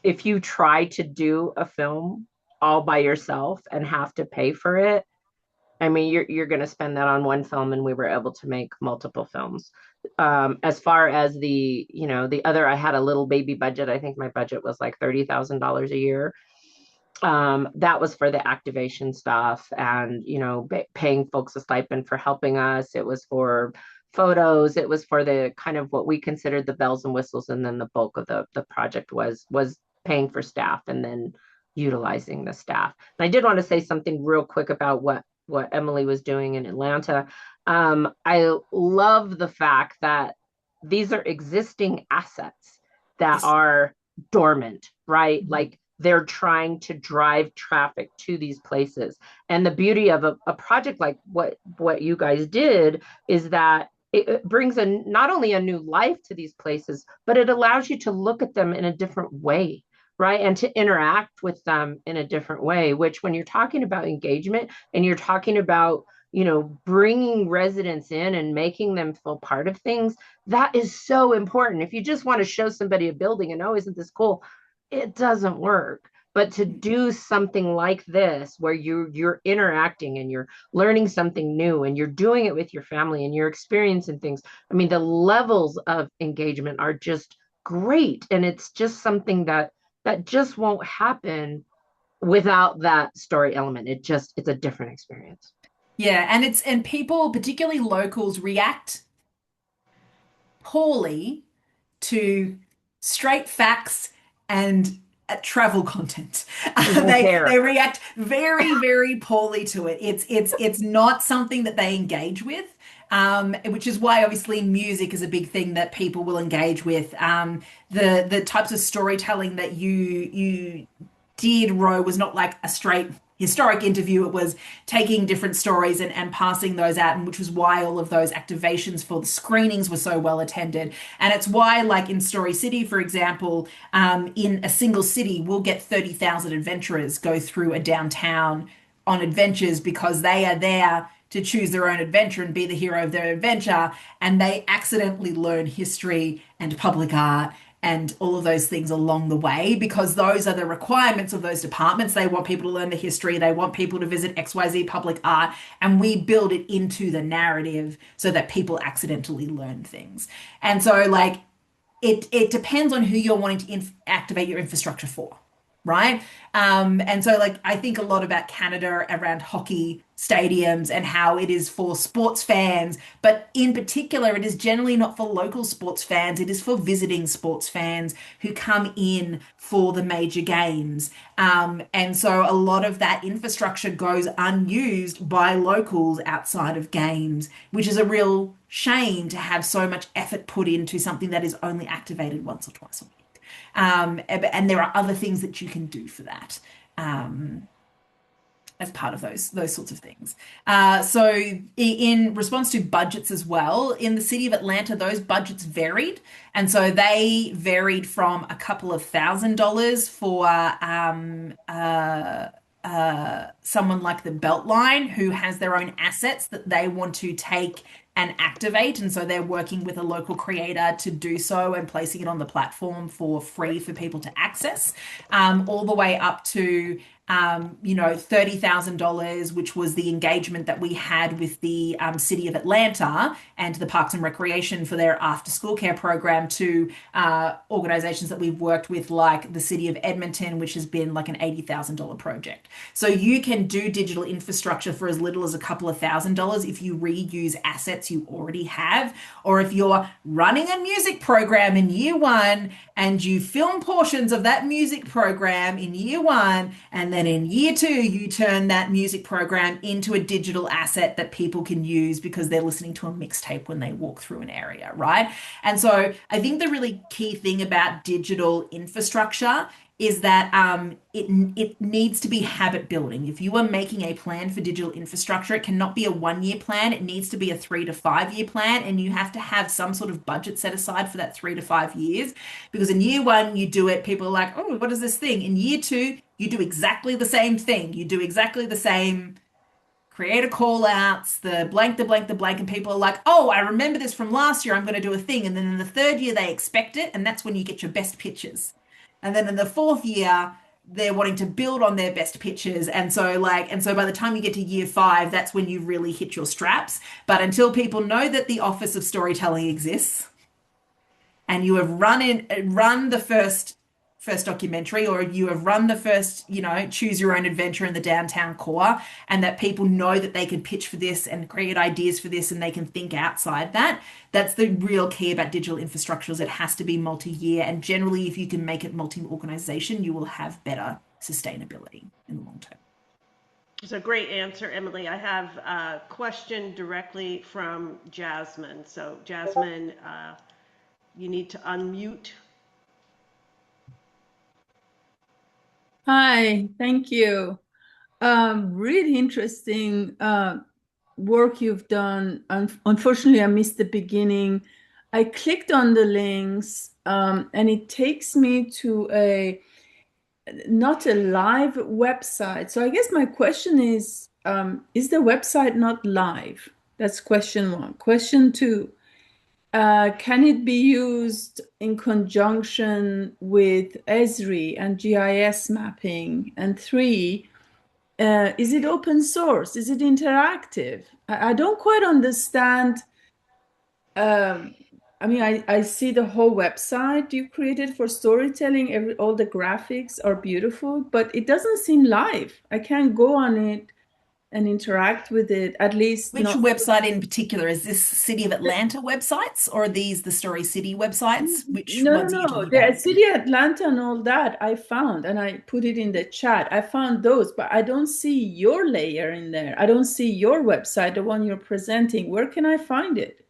if you try to do a film all by yourself and have to pay for it, I mean, you're going to spend that on one film, and we were able to make multiple films. As far as the other, I had a little baby budget. I think my budget was like $30,000 a year. That was for the activation stuff and, paying folks a stipend for helping us. It was for photos. It was for the kind of what we considered the bells and whistles. And then the bulk of the project was paying for staff and then utilizing the staff. And I did want to say something real quick about what Emily was doing in Atlanta. I love the fact that these are existing assets that Yes. are dormant, right? Like they're trying to drive traffic to these places. And the beauty of a project like what you guys did is that it brings not only a new life to these places, but it allows you to look at them in a different way, right? And to interact with them in a different way, which when you're talking about engagement and you're talking about bringing residents in and making them feel part of things, that is so important. If you just want to show somebody a building and, oh, isn't this cool? It doesn't work. But to do something like this, where you're interacting and you're learning something new and you're doing it with your family and you're experiencing things, I mean, the levels of engagement are just great. And it's just something that just won't happen without that story element. It's a different experience. Yeah, and people, particularly locals, react poorly to straight facts and travel content. They don't They care. react very, very poorly to it. It's not something that they engage with. Which is why obviously music is a big thing that people will engage with. The types of storytelling that you did, Ro, was not like a straight historic interview. It was taking different stories and passing those out, and which was why all of those activations for the screenings were so well attended. And it's why, like in Story City, for example, in a single city, we'll get 30,000 adventurers go through a downtown on adventures because they are there to choose their own adventure and be the hero of their adventure. And they accidentally learn history and public art and all of those things along the way because those are the requirements of those departments. They want people to learn the history, they want people to visit XYZ public art, and we build it into the narrative so that people accidentally learn things. And so, like, it depends on who you're wanting to activate your infrastructure for, right? And so, like, I think a lot about Canada around hockey stadiums and how it is for sports fans, but in particular, it is generally not for local sports fans. It is for visiting sports fans who come in for the major games. And so, a lot of that infrastructure goes unused by locals outside of games, which is a real shame to have so much effort put into something that is only activated once or twice a week. And there are other things that you can do for that as part of those sorts of things. So, in response to budgets as well, in the city of Atlanta, those budgets varied, and so they varied from a couple of $1,000s for someone like the Beltline who has their own assets that they want to take and activate. And so they're working with a local creator to do so and placing it on the platform for free for people to access, all the way up to $30,000, which was the engagement that we had with the City of Atlanta and the Parks and Recreation for their after school care program, to organizations that we've worked with, like the City of Edmonton, which has been like an $80,000 project. So you can do digital infrastructure for as little as a couple of $1,000s if you reuse assets you already have, or if you're running a music program in year one and you film portions of that music program in year one, and then in year two, you turn that music program into a digital asset that people can use because they're listening to a mixtape when they walk through an area, right? And so I think the really key thing about digital infrastructure is that it needs to be habit building. If you are making a plan for digital infrastructure, it cannot be a 1 year plan. It needs to be a 3 to 5 year plan, and you have to have some sort of budget set aside for that 3 to 5 years. Because in year one, you do it, people are like, oh, what is this thing? In year two, you do exactly the same thing. You do exactly the same creator call outs, the blank, the blank, the blank, and people are like, oh, I remember this from last year. I'm going to do a thing. And then in the third year, they expect it, and that's when you get your best pitches. And then in the fourth year, they're wanting to build on their best pitches. And so by the time you get to year 5, that's when you really hit your straps. But until people know that the Office of Storytelling exists and you have run the first documentary, or you have run the first, choose your own adventure in the downtown core, and that people know that they can pitch for this and create ideas for this and they can think outside that. That's the real key about digital infrastructures. It has to be multi-year, and generally if you can make it multi-organization, you will have better sustainability in the long term. It's a great answer, Emily. I have a question directly from Jasmine. So Jasmine, you need to unmute. Hi, thank you. Really interesting work you've done. Unfortunately, I missed the beginning. I clicked on the links, and it takes me to not a live website. So I guess my question is the website not live? That's question 1. Question 2, can it be used in conjunction with Esri and GIS mapping? And 3, is it open source? Is it interactive? I don't quite understand. I mean, I see the whole website you created for storytelling. All the graphics are beautiful, but it doesn't seem live. I can't go on it and interact with it, at least Which not. website in particular? Is this City of Atlanta websites, or are these the Story City websites? Which No, no, ones are you no. talking The about? city Atlanta and all that I found, and I put it in the chat. I found those, but I don't see your layer in there. I don't see your website, the one you're presenting. Where can I find it?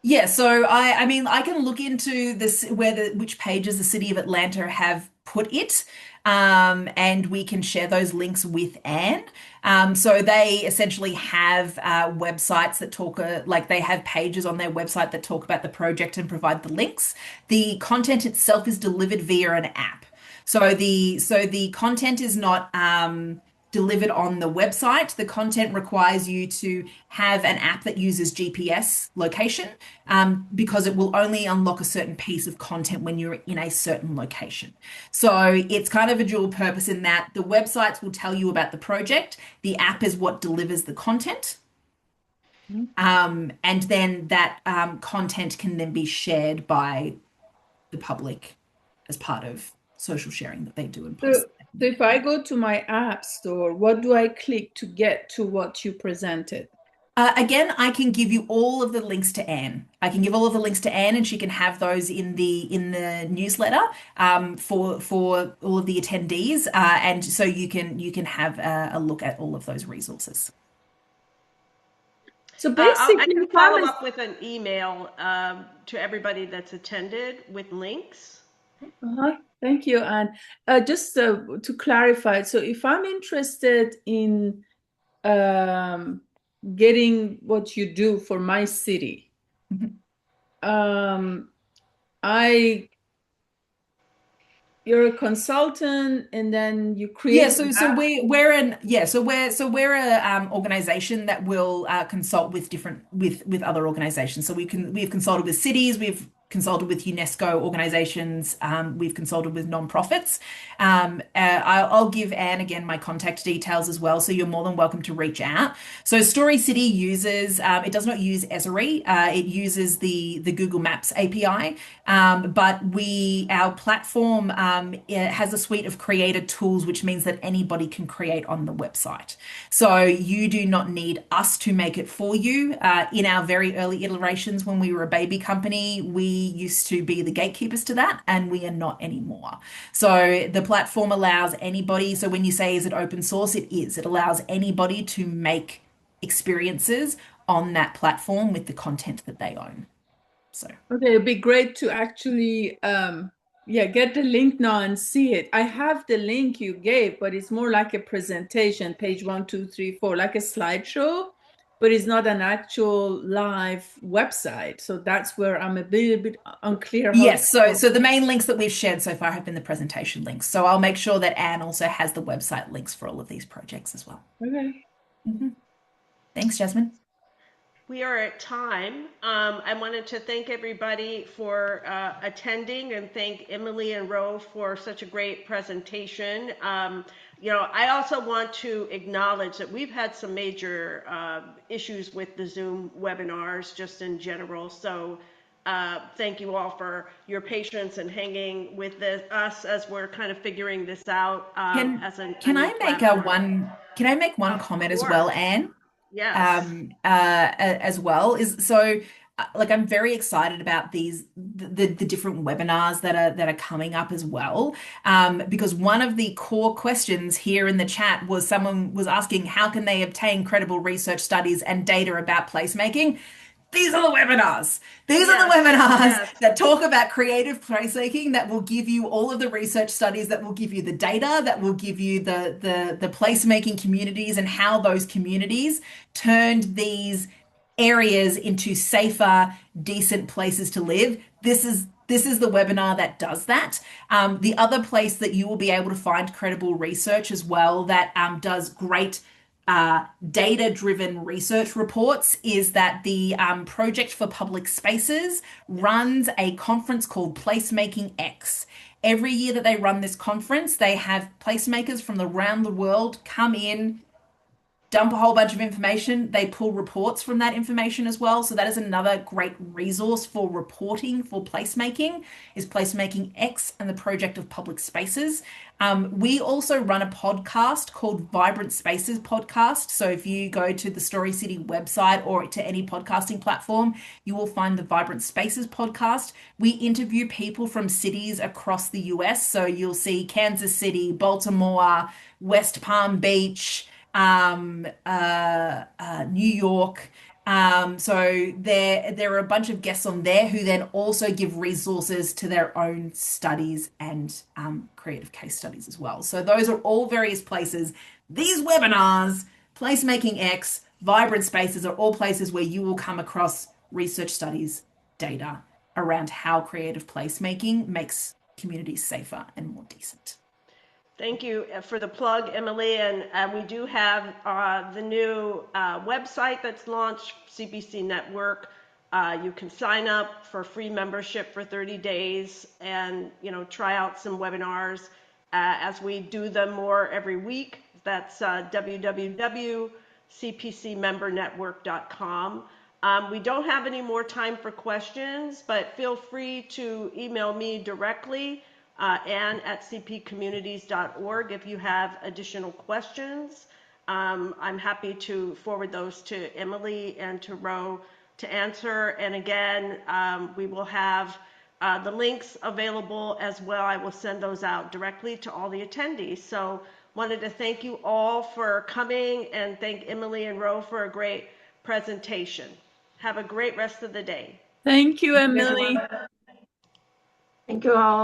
Yeah, so I mean I can look into this which pages the City of Atlanta have put it, and we can share those links with Anne. So they essentially have websites that talk like they have pages on their website that talk about the project and provide the links. The content itself is delivered via an app. So the content is not delivered on the website. The content requires you to have an app that uses GPS location, because it will only unlock a certain piece of content when you're in a certain location. So it's kind of a dual purpose in that the websites will tell you about the project. The app is what delivers the content. And then that content can then be shared by the public as part of social sharing that they do and So, post. so if I go to my app store, what do I click to get to what you presented? Again, I can give you all of the links to Anne. I can give all of the links to Anne, and she can have those in the newsletter for all of the attendees, and so you can have a look at all of those resources. So I basically, can if I'm follow up with an email to everybody that's attended with links. thank you. And just to clarify, so if I'm interested in getting what you do for my city, Mhm. um, I you're a consultant and then you Yeah, create so an so app. we're a organization that will consult with with other organizations. So we've consulted with cities, we've consulted with UNESCO organizations, we've consulted with nonprofits. I'll give Anne again my contact details as well, so you're more than welcome to reach out. So Story City uses it does not use Esri, it uses the Google Maps API, but our platform it has a suite of creator tools, which means that anybody can create on the website. So you do not need us to make it for you. In our very early iterations, when we were a baby company, we used to be the gatekeepers to that, and we are not anymore. So the platform allows anybody. So when you say, is it open source? It is. It allows anybody to make experiences on that platform with the content that they own. So. Okay, it'd be great to actually get the link now and see it. I have the link you gave, but it's more like a presentation, page 1, 2, 3, 4, like a slideshow, but it's not an actual live website. So that's where I'm a little bit unclear how Yes, so the main links that we've shared so far have been the presentation links. So I'll make sure that Anne also has the website links for all of these projects as well. Okay. Mhm. Thanks, Jasmine. we are at time. I wanted to thank everybody for attending and thank Emily and Ro for such a great presentation. I also want to acknowledge that we've had some major issues with the Zoom webinars just in general. So thank you all for your patience and hanging with us as we're kind of figuring this out Can as a can new I make a platform. one can I make one Of comment as well, course. Anne? Yes. As well is so like I'm very excited about the different webinars that are coming up as well, because one of the core questions here in the chat was someone was asking how can they obtain credible research studies and data about placemaking. These are the webinars. These are the Yes. webinars Yes. that talk about creative placemaking, that will give you all of the research studies, that will give you the data, that will give you the placemaking communities and how those communities turned these areas into safer, decent places to live. This is the webinar that does that. The other place that you will be able to find credible research as well that does great data-driven research reports is that the Project for Public Spaces runs a conference called Placemaking X. Every year that they run this conference, they have placemakers from around the world come in, dump a whole bunch of information. They pull reports from that information as well. So that is another great resource for reporting for placemaking is Placemaking X and the Project of Public Spaces. We also run a podcast called Vibrant Spaces Podcast. So if you go to the Story City website or to any podcasting platform, you will find the Vibrant Spaces podcast. We interview people from cities across the US. So you'll see Kansas City, Baltimore, West Palm Beach, New York. So there are a bunch of guests on there who then also give resources to their own studies and creative case studies as well. So those are all various places. These webinars, Placemaking X, Vibrant Spaces are all places where you will come across research studies, data around how creative placemaking makes communities safer and more decent. Thank you for the plug, Emily. And we do have the new website that's launched, CPC Network. You can sign up for free membership for 30 days and, try out some webinars as we do them more every week. That's www.cpcmembernetwork.com. We don't have any more time for questions, but feel free to email me directly, Ann@cpcommunities.org, if you have additional questions. I'm happy to forward those to Emily and to Ro to answer. And again, we will have the links available as well. I will send those out directly to all the attendees. So wanted to thank you all for coming and thank Emily and Ro for a great presentation. Have a great rest of the day. Thank you, Thank you, Emily. everyone. Thank you all.